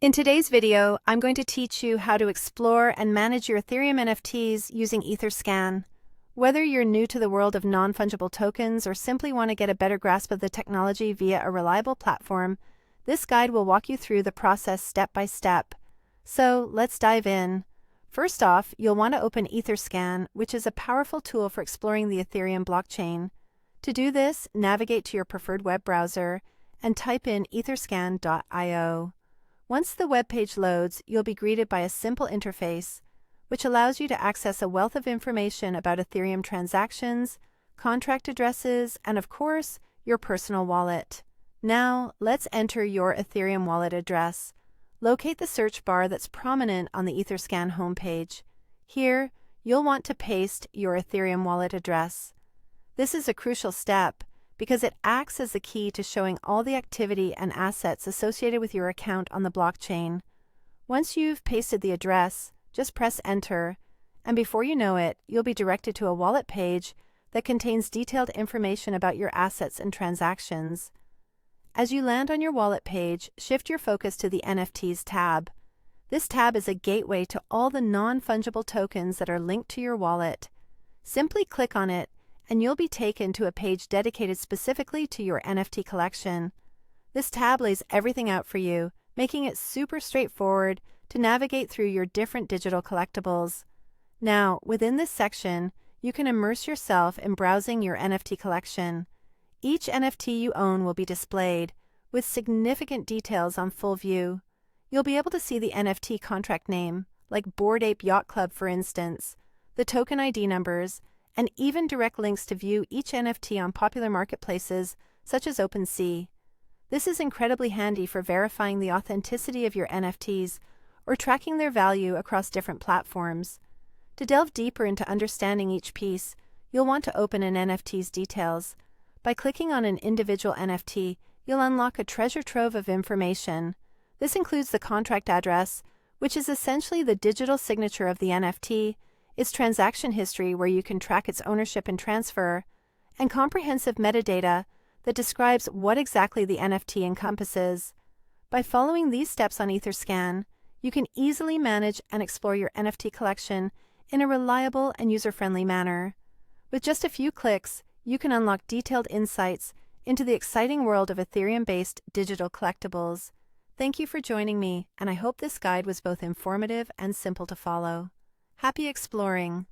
In today's video, I'm going to teach you how to explore and manage your Ethereum NFTs using Etherscan. Whether you're new to the world of non-fungible tokens or simply want to get a better grasp of the technology via a reliable platform, this guide will walk you through the process step by step. So let's dive in. First off, you'll want to open Etherscan, which is a powerful tool for exploring the Ethereum blockchain. To do this, navigate to your preferred web browser and type in etherscan.io. Once the web page loads, you'll be greeted by a simple interface, which allows you to access a wealth of information about Ethereum transactions, contract addresses, and of course, your personal wallet. Now, let's enter your Ethereum wallet address. Locate the search bar that's prominent on the Etherscan homepage. Here, you'll want to paste your Ethereum wallet address. This is a crucial step, because it acts as the key to showing all the activity and assets associated with your account on the blockchain. Once you've pasted the address, just press Enter, and before you know it, you'll be directed to a wallet page that contains detailed information about your assets and transactions. As you land on your wallet page, shift your focus to the NFTs tab. This tab is a gateway to all the non-fungible tokens that are linked to your wallet. Simply click on it, and you'll be taken to a page dedicated specifically to your NFT collection. This tab lays everything out for you, making it super straightforward to navigate through your different digital collectibles. Now, within this section, you can immerse yourself in browsing your NFT collection. Each NFT you own will be displayed, with significant details on full view. You'll be able to see the NFT contract name, like Bored Ape Yacht Club for instance, the token ID numbers, and even direct links to view each NFT on popular marketplaces such as OpenSea. This is incredibly handy for verifying the authenticity of your NFTs or tracking their value across different platforms. To delve deeper into understanding each piece, you'll want to open an NFT's details. By clicking on an individual NFT, you'll unlock a treasure trove of information. This includes the contract address, which is essentially the digital signature of the NFT, its transaction history where you can track its ownership and transfer, and comprehensive metadata that describes what exactly the NFT encompasses. By following these steps on Etherscan, you can easily manage and explore your NFT collection in a reliable and user-friendly manner. With just a few clicks, you can unlock detailed insights into the exciting world of Ethereum-based digital collectibles. Thank you for joining me, and I hope this guide was both informative and simple to follow. Happy exploring!